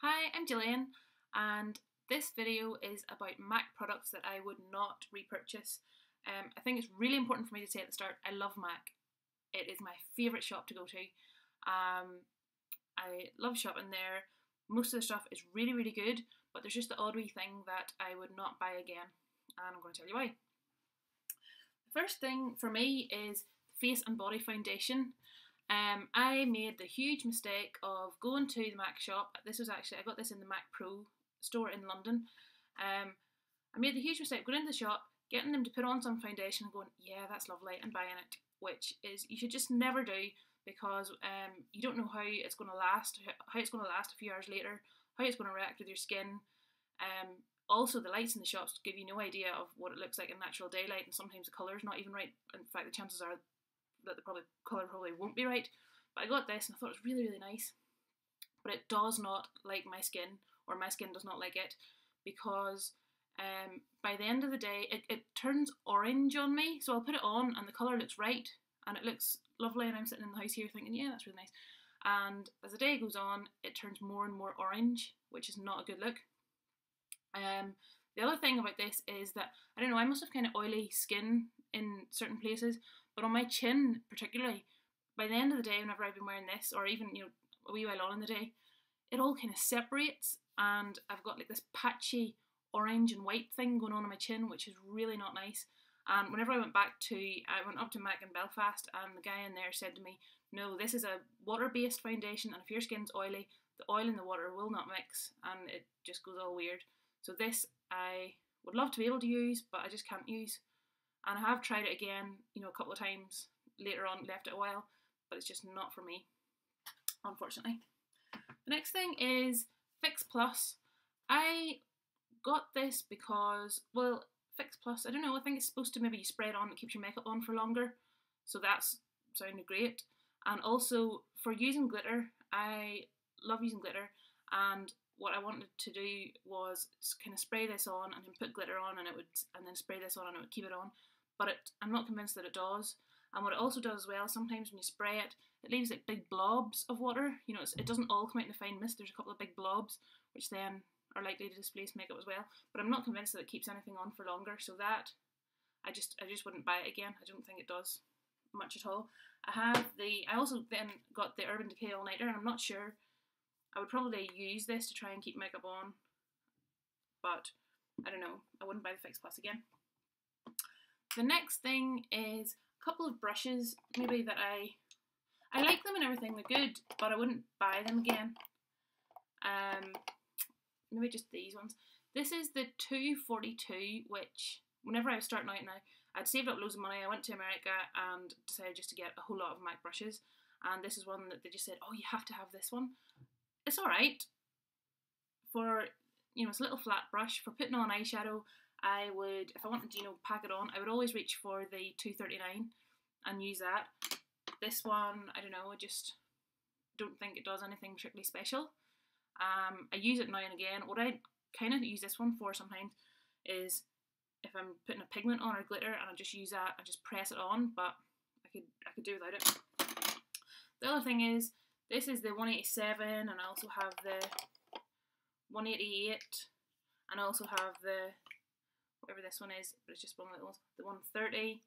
Hi, I'm Gillian, and this video is about MAC products that I would not repurchase. I think it's really important for me to say at the start, I love MAC. It is my favourite shop to go to. I love shopping there. Most of the stuff is really, really good, but there's just the odd wee thing that I would not buy again, and I'm going to tell you why. The first thing for me is face and body foundation. I made the huge mistake of going to the MAC shop. I got this in the MAC Pro store in London. I made the huge mistake of going into the shop, getting them to put on some foundation and going, yeah, that's lovely, and buying it, which is, you should just never do, because you don't know how it's going to last a few hours later, how it's going to react with your skin. Also, the lights in the shops give you no idea of what it looks like in natural daylight, and sometimes the colour's not even right. In fact, the chances are that the colour probably won't be right. But I got this and I thought it was really, really nice. But it does not like my skin, or my skin does not like it, because by the end of the day, it turns orange on me. So I'll put it on and the colour looks right and it looks lovely, and I'm sitting in the house here thinking, yeah, that's really nice. And as the day goes on, it turns more and more orange, which is not a good look. The other thing about this is that, I don't know, I must have kind of oily skin in certain places, but on my chin particularly, by the end of the day, whenever I've been wearing this, or even, a wee while on in the day, it all kind of separates, and I've got like this patchy orange and white thing going on my chin, which is really not nice. And whenever I went up to MAC in Belfast, and the guy in there said to me, no, this is a water-based foundation, and if your skin's oily, the oil and the water will not mix, and it just goes all weird. So this I would love to be able to use, but I just can't use. And I have tried it again, a couple of times later on, left it a while, but it's just not for me, unfortunately. The next thing is Fix Plus. I got this because, well, Fix Plus, I don't know, I think it's supposed to maybe spray it on, it keeps your makeup on for longer, so that's sounded great. And also for using glitter, I love using glitter, and what I wanted to do was kind of spray this on and then put glitter on, and then spray this on and it would keep it on. But I'm not convinced that it does. And what it also does as well, sometimes when you spray it, it leaves like big blobs of water. It doesn't all come out in the fine mist. There's a couple of big blobs, which then are likely to displace makeup as well. But I'm not convinced that it keeps anything on for longer. So that, I just wouldn't buy it again. I don't think it does much at all. I also then got the Urban Decay All Nighter, and I'm not sure. I would probably use this to try and keep makeup on, but I don't know, I wouldn't buy the Fix Plus again. The next thing is a couple of brushes, maybe that I like them and everything, they're good, but I wouldn't buy them again. Maybe just these ones. This is the 242, which whenever I was starting out now, I'd saved up loads of money. I went to America and decided just to get a whole lot of MAC brushes, and this is one that they just said, oh, you have to have this one. It's alright for, it's a little flat brush. For putting on eyeshadow, I would, if I wanted to, pack it on, I would always reach for the 239 and use that. This one, I don't know, I just don't think it does anything particularly special. I use it now and again. What I kind of use this one for sometimes is if I'm putting a pigment on or glitter, and I just use that, I just press it on, but I could do without it. The other thing is, this is the 187, and I also have the 188, and I also have the, whatever this one is, but it's just one of those, the 130.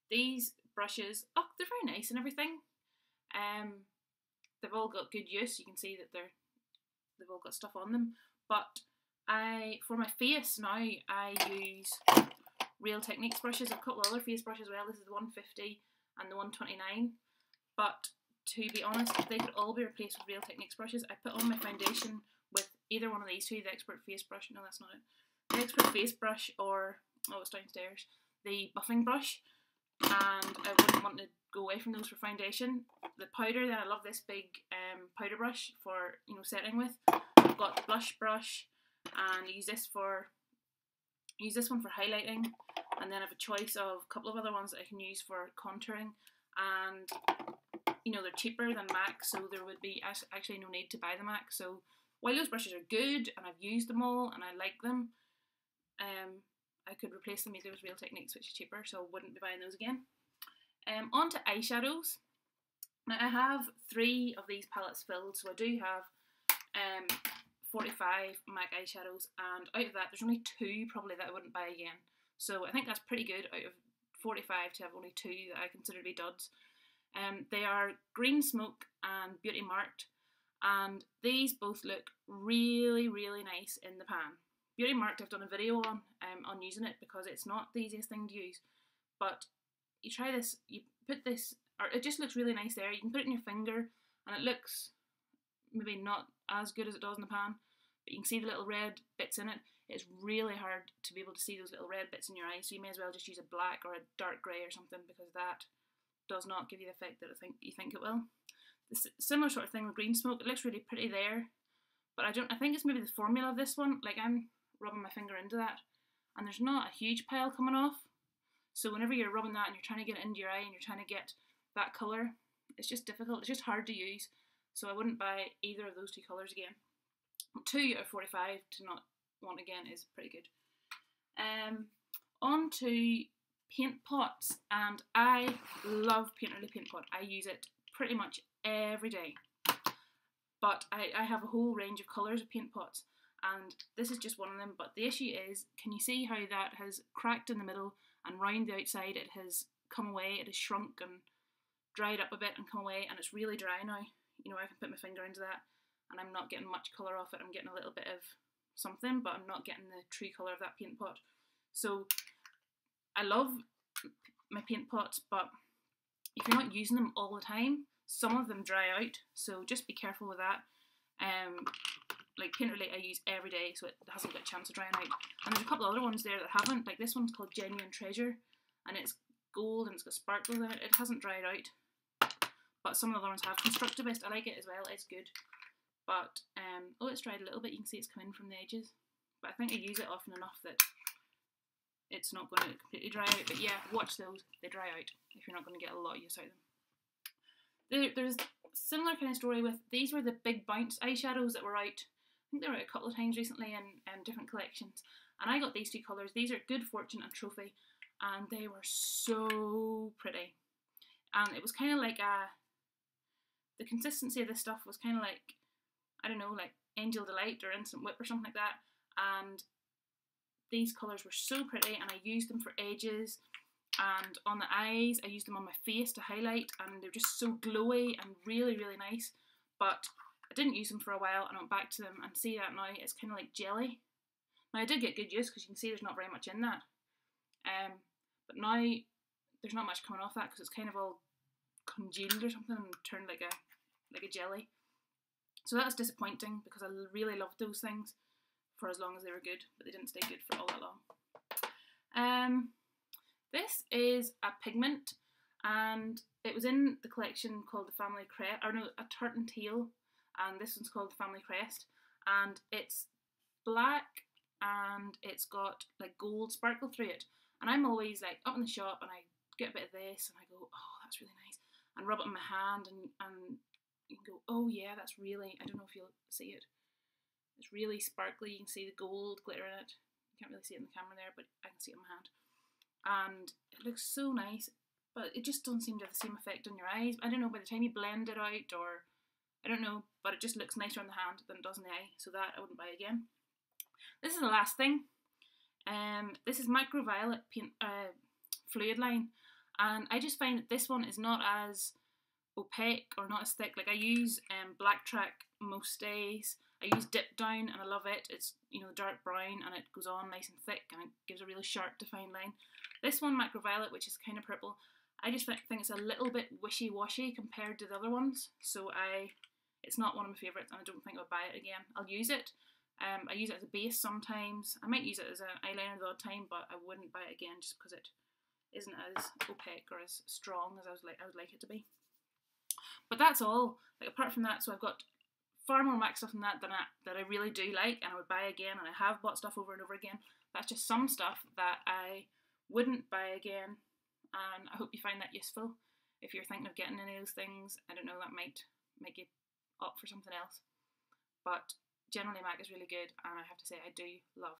These brushes, oh, they're very nice and everything. They've all got good use. You can see that they've all got stuff on them. But for my face now, I use Real Techniques brushes. I've got a couple of other face brushes as well. This is the 150 and the 129. But to be honest, they could all be replaced with Real Techniques brushes. I put on my foundation with either one of these two, the Expert Face Brush, no, that's not it, the Expert Face Brush, or, oh, it's downstairs, the buffing brush, and I wouldn't want to go away from those for foundation. The powder, then I love this big powder brush for, setting with. I've got the blush brush, and I use this one for highlighting, and then I have a choice of a couple of other ones that I can use for contouring, and they're cheaper than MAC, so there would be actually no need to buy the MAC. So while those brushes are good, and I've used them all, and I like them, I could replace them either with Real Techniques, which is cheaper, so I wouldn't be buying those again. On to eyeshadows. Now I have 3 of these palettes filled, so I do have 45 MAC eyeshadows, and out of that there's only 2 probably that I wouldn't buy again. So I think that's pretty good out of 45 to have only 2 that I consider to be duds. They are Green Smoke and Beauty Marked, and these both look really, really nice in the pan. Beauty Marked I've done a video on using it because it's not the easiest thing to use, but you try this, you put this, or it just looks really nice there. You can put it in your finger and it looks maybe not as good as it does in the pan, but you can see the little red bits in it. It's really hard to be able to see those little red bits in your eye, so you may as well just use a black or a dark grey or something, because that does not give you the effect that you think it will. The similar sort of thing with Green Smoke, it looks really pretty there, but I think it's maybe the formula of this one. Like, I'm rubbing my finger into that and there's not a huge pile coming off, so whenever you're rubbing that and you're trying to get it into your eye and you're trying to get that colour, it's just difficult, it's just hard to use. So I wouldn't buy either of those 2 colours again. 2 out of 45 to not want again is pretty good. On to paint pots, and I love Painterly Paint Pot. I use it pretty much every day. But I have a whole range of colours of paint pots, and this is just one of them. But the issue is, can you see how that has cracked in the middle, and round the outside it has come away, it has shrunk and dried up a bit and come away, and it's really dry now. You know, I can put my finger into that and I'm not getting much colour off it. I'm getting a little bit of something, but I'm not getting the true colour of that paint pot. So I love my paint pots, but if you're not using them all the time, some of them dry out, so just be careful with that. Like Painterly I use every day, so it hasn't got a chance of drying out. And there's a couple other ones there that haven't, like this one's called Genuine Treasure, and it's gold and it's got sparkles in it. It hasn't dried out, but some of the other ones have. Constructivist, I like it as well, it's good. But, oh, it's dried a little bit, you can see it's come in from the edges. But I think I use it often enough that it's not going to completely dry out. But yeah, watch those, they dry out if you're not going to get a lot of use out of them. There's a similar kind of story with, these were the Big Bounce eyeshadows that were out. I think they were out a couple of times recently in different collections. And I got these 2 colours. These are Good Fortune and Trophy. And they were so pretty. And it was kind of like the consistency of this stuff was kind of like, I don't know, like Angel Delight or Instant Whip or something like that. And these colours were so pretty, and I used them for ages. And on the eyes, I used them on my face to highlight, and they're just so glowy and really, really nice. But I didn't use them for a while, and I went back to them, and see that now it's kind of like jelly. Now I did get good use, because you can see there's not very much in that. But now there's not much coming off that, because it's kind of all congealed or something and turned like a jelly. So that's disappointing, because I really loved those things for as long as they were good, but they didn't stay good for all that long. This is a pigment, and it was in the collection called the Family Crest, or no, a Tartan Teal, and this one's called the Family Crest, and it's black and it's got like gold sparkle through it. And I'm always like up in the shop and I get a bit of this and I go, oh, that's really nice, and rub it in my hand, and you can go, oh yeah, that's really, I don't know if you'll see it, it's really sparkly, you can see the gold glitter in it. You can't really see it in the camera there, but I can see it in my hand. And it looks so nice, but it just doesn't seem to have the same effect on your eyes. I don't know, by the time you blend it out, or I don't know, but it just looks nicer on the hand than it does in the eye, so that I wouldn't buy again. This is the last thing. This is Microviolet paint, fluid line, and I just find that this one is not as opaque or not as thick. Like I use Black Track most days. I use Dip Down and I love it. It's, you know, dark brown and it goes on nice and thick and it gives a really sharp defined line. This one, Microviolet, which is kind of purple, I just think it's a little bit wishy-washy compared to the other ones, so it's not one of my favourites, and I don't think I'll buy it again. I'll use it. I use it as a base sometimes. I might use it as an eyeliner the odd time, but I wouldn't buy it again just because it isn't as opaque or as strong as I would like it to be. But that's all. Like apart from that, so I've got far more MAC stuff than that I really do like and I would buy again, and I have bought stuff over and over again. That's just some stuff that I wouldn't buy again, and I hope you find that useful. If you're thinking of getting any of those things, I don't know, that might make you opt for something else. But generally MAC is really good, and I have to say I do love